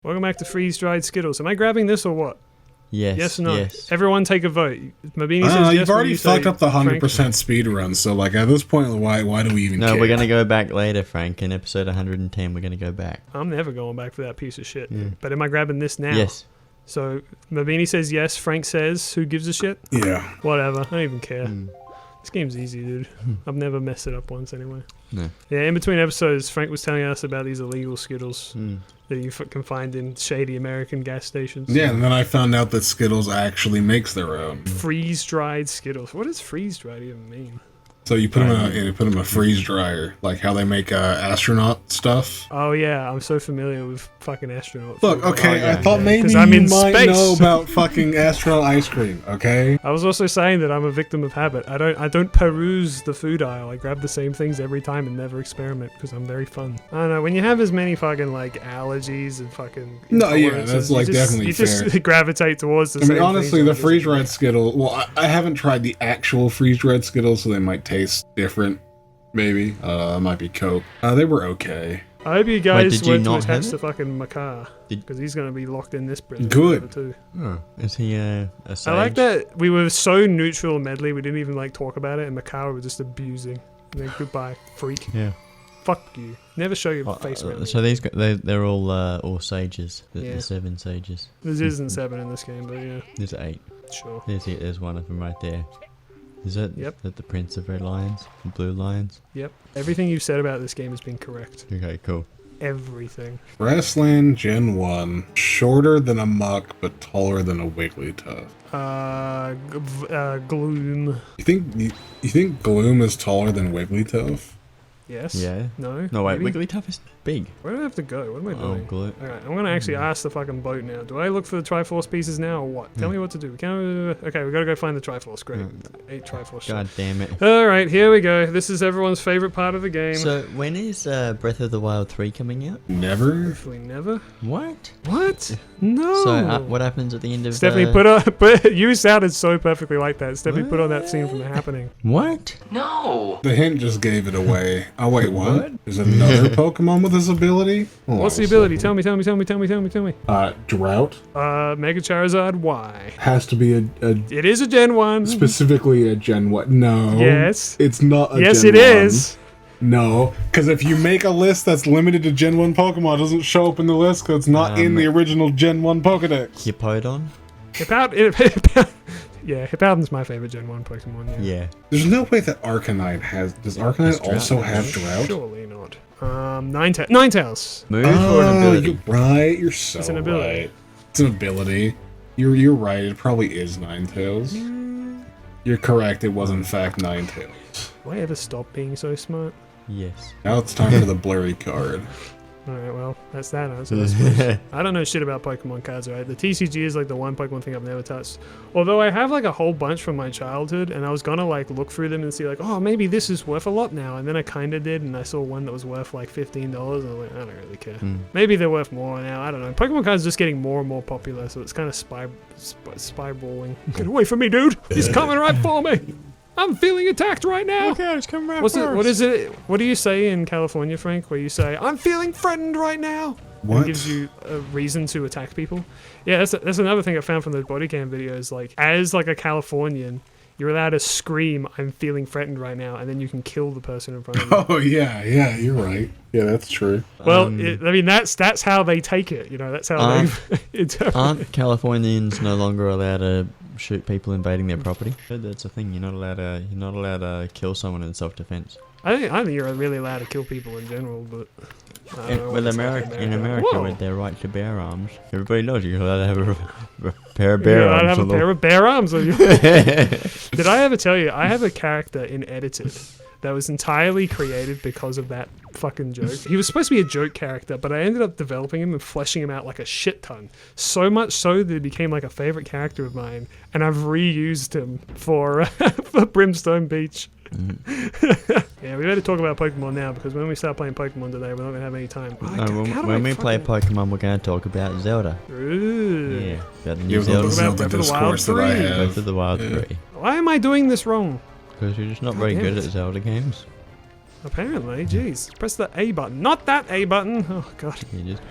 Welcome back to freeze-dried Skittles. Am I grabbing this or what? Yes. Yes or no? Yes. Everyone take a vote. Mabini says yes. You've already fucked up the Frank? 100% speed run, so like at this point, why do we even care? No, we're gonna go back later, Frank. In episode 110, we're gonna go back. I'm never going back for that piece of shit. Yeah. But am I grabbing this now? Yes. So Mabini says yes. Frank says who gives a shit? Yeah. Whatever. I don't even care. Mm. This game's easy, dude. I've never messed it up once anyway. No. Yeah, in between episodes, Frank was telling us about these illegal Skittles Mm. that you can find in shady American gas stations. Yeah, and then I found out that Skittles actually makes their own. Freeze-dried Skittles. What does freeze-dried even mean? So you put them in a freeze dryer, like how they make astronaut stuff. Oh yeah, I'm so familiar with fucking astronaut. Look, food. okay, Oh, yeah, I thought yeah. maybe 'Cause I'm you in might space. know about fucking astronaut ice cream, okay? I was also saying that I'm a victim of habit. I don't peruse the food aisle. I grab the same things every time and never experiment because I'm very fun. I don't know, when you have as many fucking like allergies and fucking No, yeah, intolerances, that's, like, definitely you just gravitate towards the I same mean, honestly, things. the freeze-dried Skittle. Well, I haven't tried the actual freeze-dried Skittles, so they might taste different. Maybe. Might be Coke. They were okay. I hope you guys did you weren't to not attach have to it? fucking Makar because he's gonna be locked in this prison. Good. Too. Oh, is he a sage? I like that we were so neutral and medley. We didn't even like talk about it, and Makar was just abusing. And then goodbye, freak. Yeah. Fuck you. Never show your face around. So these they're all sages. The Yeah. 7 sages. There isn't 7 in this game, but yeah, There's 8. sure. There's one of them right there. Is that the Prince of Red Lions? The Blue Lions? Yep. Everything you've said about this game has been correct. Okay, cool. Everything. Grassland Gen 1. Shorter than a muck, but taller than a Wigglytuff. Gloom. You think Gloom is taller than Wigglytuff? Yes. Yeah. No. No, wait, Maybe? Wigglytuff is big. Where do I have to go? What am I Oh, doing? glue. Alright, I'm gonna actually ask the fucking boat now. Do I look for the Triforce pieces now or what? Tell me what to do. Okay, we gotta go find the Triforce. Great. 8 Triforce. God damn it. Alright, here we go. This is everyone's favorite part of the game. So, when is Breath of the Wild 3 coming out? Never? Hopefully never. What? What? No. So, what happens at the end of Stephanie, you sounded so perfectly like that. Stephanie, put on that scene from The Happening. What? The hint just gave it away. Oh, wait, what? There's another Pokemon with this ability? Hold What's on the a ability? second. Tell me. Drought? Mega Charizard, why? Has to be a It is a Gen 1. specifically a Gen 1. No. Yes. It's not a Yes, Gen it 1. is. No, because if you make a list that's limited to Gen 1 Pokemon, it doesn't show up in the list because it's not in the original Gen 1 Pokedex. Hippowdon? Hippowdon's my favorite Gen 1 Pokemon, yeah. Yeah. There's no way that Arcanine has... Does Arcanine also have Drought? Surely not. Ninetales. Move or an Oh, ability? you're right. You're so It's an ability. right. It's an ability. You're right. It probably is Ninetales. You're correct. It was in fact Ninetales. Will I ever stop being so smart? Yes. Now it's time for the blurry card. Alright, well, that's that answer, I suppose. I don't know shit about Pokemon cards, right? The TCG is like the one Pokemon thing I've never touched. Although I have like a whole bunch from my childhood, and I was gonna like look through them and see like, oh, maybe this is worth a lot now. And then I kinda did, and I saw one that was worth like $15, and I was like, I don't really care. Maybe they're worth more now, I don't know. Pokemon cards are just getting more and more popular, so it's kind of spyballing. Get away from me, dude! He's coming right for me! I'm feeling attacked right now! Look out, it's coming right What is it? What do you say in California, Frank? Where you say, "I'm feeling threatened right now." What? It gives you a reason to attack people. Yeah, that's another thing I found from the body cam videos. Like, as like a Californian, you're allowed to scream, "I'm feeling threatened right now," and then you can kill the person in front of you. Oh yeah, you're right. Yeah, that's true. Well, that's how they take it. You know, that's how they. Aren't Californians no longer allowed to shoot people invading their property? That's a thing. You're not allowed to kill someone in self-defense. I think you're really allowed to kill people in general, but. I don't know what it's like In America, Whoa. with their right to bear arms, everybody knows you're allowed to have a pair of bear arms. I'd have a pair of bare arms on you. Did I ever tell you, I have a character in Edited that was entirely created because of that fucking joke. He was supposed to be a joke character, but I ended up developing him and fleshing him out like a shit ton. So much so that he became like a favorite character of mine, and I've reused him for Brimstone Beach. Yeah, we better talk about Pokemon now, because when we start playing Pokemon today, we're not going to have any time. When we play Pokemon, we're going to talk about Zelda. Ooh. Yeah, about the You new have Zelda. the Zelda Zelda Breath of the Wild discourse that I 3. have. Breath of the Wild Yeah. 3. Why am I doing this wrong? Because you're just not God very damn good it. at Zelda games. Apparently, jeez. Press the A button. Not that A button. Oh, God. You just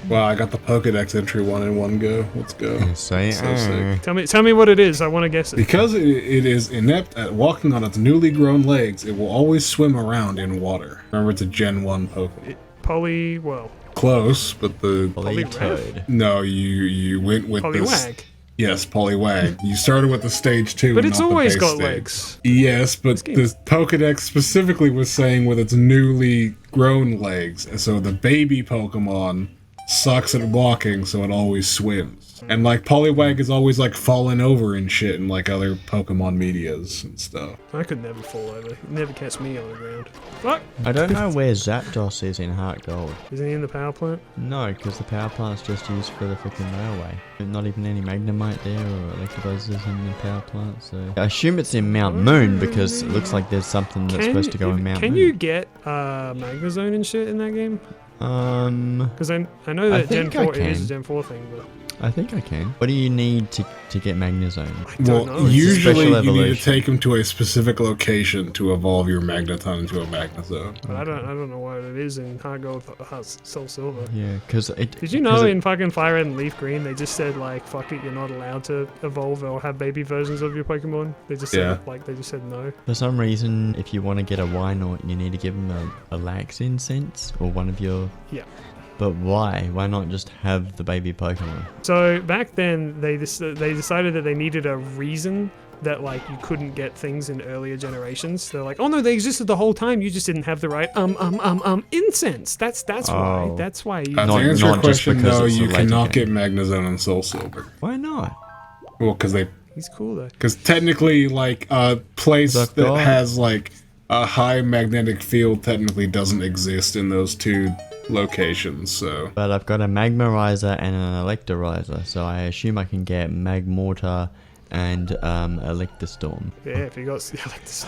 Wow, I got the Pokedex entry one in one go. Let's go. say So sick. Tell me what it is. I want to guess it. Because it is inept at walking on its newly grown legs, it will always swim around in water. Remember, it's a Gen 1 Pokemon. Well, Close, but the... Polytoad. No, you went with this... Poliwag. Yes, Poliwag. You started with the stage 2. But it's not the always base got stage. legs. Yes, but game. the Pokedex specifically was saying with its newly grown legs. And so the baby Pokemon sucks at walking, so it always swims. And like Poliwag is always like falling over and shit in like other Pokemon medias and stuff. I could never fall over. You'd never catch me on the ground. Fuck! I don't know where Zapdos is in Heart Gold. Isn't he in the power plant? No, because the power plant's just used for the freaking railway. Not even any Magnemite there or Electabuzz in the power plant, so... I assume it's in Mount Moon because it looks like there's something that's supposed to go in Mount Moon. Can you get Magnezone and shit in that game? Because I know I that Gen think I 4 it is can. a Gen 4 thing, but I think I can. What do you need to get Magnezone? I don't know. It's Usually special you need to evolution. take them to a specific location to evolve your Magneton into a Magnezone. But I don't know what it is in Heart Gold, Soul Silver. Yeah, because it... Did you know in fucking Fire Red and Leaf Green they just said like fuck it, you're not allowed to evolve or have baby versions of your Pokemon? They just said they just said no. For some reason, if you want to get a Wynaut, you need to give him a Laxin sense or one of your... Yeah. But why? Why not just have the baby Pokemon? So back then they decided that they needed a reason that like you couldn't get things in earlier generations. They're like, oh no, they existed the whole time. You just didn't have the right incense. That's why. Oh. That's why. You, To Not- answer your not just question, because no, it's a you later cannot game. get Magnezone on Soul Silver. Why not? Well, because he's cool though. technically, like a place The that god. has like a high magnetic field technically doesn't exist in those two locations. So But I've got a Magmarizer and an Electorizer, so I assume I can get Magmortar and Electastorm. Yeah, if you got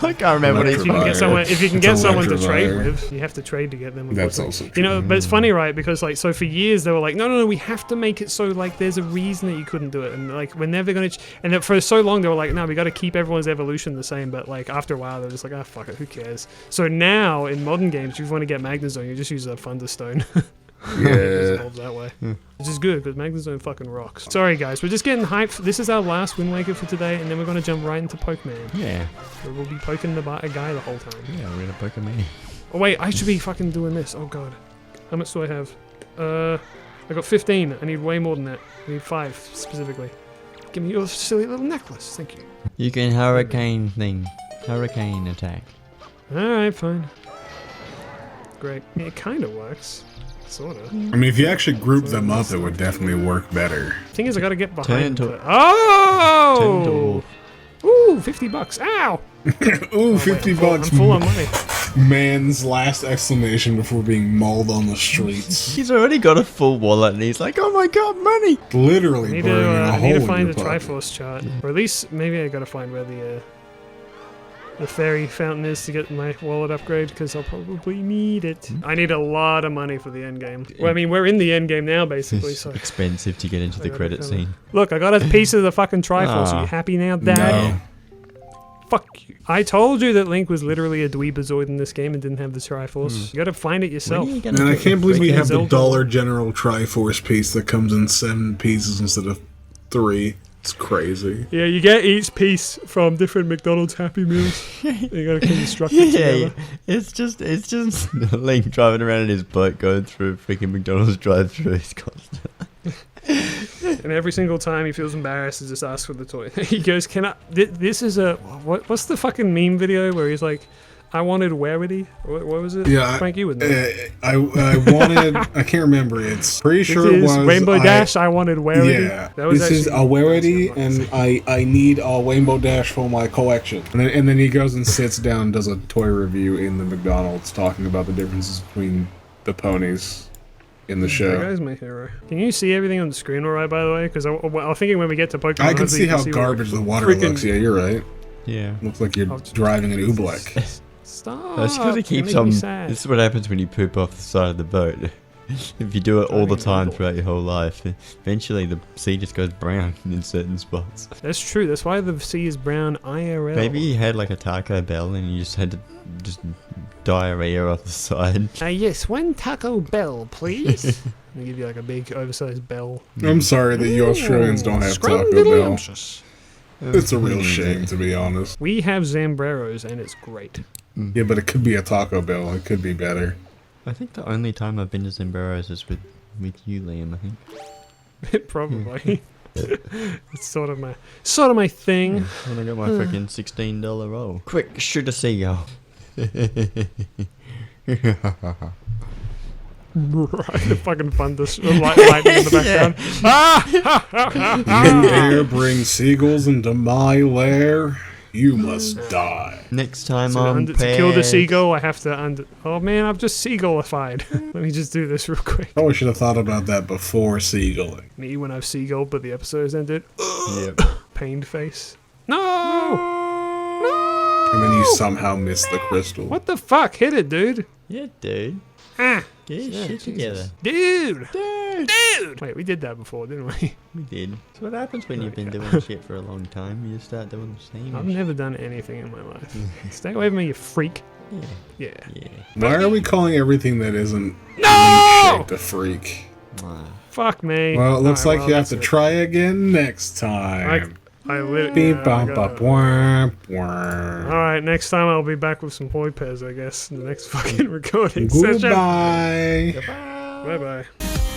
I can't remember what if you can get Electrovire. someone, if you can It's get someone to Electrovire. trade with, you have to trade to get them. that's unfortunately. also true. You know, but it's funny, right? Because like, so for years they were like, no, we have to make it so like there's a reason that you couldn't do it, and like we're never gonna. And then for so long they were like, no, we got to keep everyone's evolution the same. But like after a while they're just like, ah, fuck it, who cares? So now in modern games, if you want to get Magnezone, you just use a Thunderstone. It Yeah. evolves that way. Which is good because Magnezone fucking rocks. Sorry guys, we're just getting hyped. This is our last Wind Waker for today, and then we're gonna jump right into Pokemon. Yeah, Where we'll be poking a guy the whole time. yeah, we're in a Pokemon. Oh wait, I should be fucking doing this. Oh god. How much do I have? I got 15. I need way more than that. I need 5 specifically. Give me your silly little necklace. Thank you. You can Hurricane attack. Alright, fine. Great. It kind of works. Sort of. I mean, if you actually group them up, it would definitely work better. Thing is, I gotta get Turn behind. to- Oh! Ooh, $50. Ow! Ooh, Wait, 50 I'm full- bucks. I'm full on money. Man's last exclamation before being mauled on the streets. He's already got a full wallet and he's like, oh my god, money! Literally I need burning a to hole find in the your pocket. Triforce chart. Or at least, maybe I gotta find where the fairy fountain is to get my wallet upgrade, because I'll probably need it. I need a lot of money for the end game. Well, I mean, we're in the end game now, basically, It's so... expensive to get into the gotta credit come- scene. Look, I got a piece of the fucking Triforce. Are Ah. you happy now, Dad? Fuck you. I told you that Link was literally a dweebazoid in this game and didn't have the Triforce. You gotta find it yourself. When are you gonna And I get can't believe we freaking have the Zelda. Dollar General Triforce piece that comes in 7 pieces instead of 3. It's crazy. Yeah, you get each piece from different McDonald's Happy Meals. You gotta construct it Yeah, together. it's just Link driving around in his boat going through freaking McDonald's drive-through. He's constant. And every single time he feels embarrassed, he just asks for the toy. He goes, "Can I?" This is a what's the fucking meme video where he's like, "I wanted Warity." What was it? Yeah, Frank, you would know. I wanted. I can't remember. It's pretty sure it This is was Rainbow Dash. I wanted Warity. Yeah, That was this is a actually- Warity, and I need a Rainbow Dash for my collection. And then he goes and sits down and does a toy review in the McDonald's, talking about the differences between the ponies in the That show. guy's my hero. Can you see everything on the screen all right, by the way? Because I was thinking when we get to Pokemon, I can hopefully see you how what garbage the water freaking- looks. Yeah, you're right. Yeah. Looks like you're I'll just- driving an oobleck. Stop. That's because it You're keeps making me on. sad. This is what happens when you poop off the side of the boat. If you do it all the time throughout your whole life, eventually the sea just goes brown in certain spots. That's true. That's why the sea is brown IRL. Maybe you had like a Taco Bell and you just had to just diarrhea off the side. Yes, 1 Taco Bell, please. They give you like a big oversized bell. I'm sorry that you Australians don't have Taco Bell. Scrumdiddlyumptious. It's a real shame, to be honest. We have Zambreros, and it's great. Yeah, but it could be a Taco Bell. It could be better. I think the only time I've been to Zimberos is with you, Liam, I think. Probably. It's sort of my thing. When I got my freaking $16 roll. Quick, shoot a seagull. The fucking thunder, lightning in the background. You dare bring seagulls into my lair? You must die. Next time So on to kill the seagull, I have to Oh man, I've just seagulified. Let me just do this real quick. Probably should have thought about that before seagulling. Me when I've seagulled, but the episode has ended. Yep. Pained face. No! And then you somehow miss the crystal. What the fuck? Hit it, dude. Yeah, dude. Ah. Get your shit together. Dude! Dude! Dude! Wait, we did that before, didn't we? We did. That's what happens when you've been doing shit for a long time. You just start doing the same I've shit. never done anything in my life. Stay away from me, you freak. Yeah. Yeah. Yeah. Why are we calling everything that isn't No! shaped a freak? Fuck me. Well, it looks Alright, like you have that's to it. try again next time. I literally. Beep bop bop womp womp. Alright, next time I'll be back with some Poi Pez, I guess, in the next fucking recording session. Goodbye. Goodbye. Bye bye.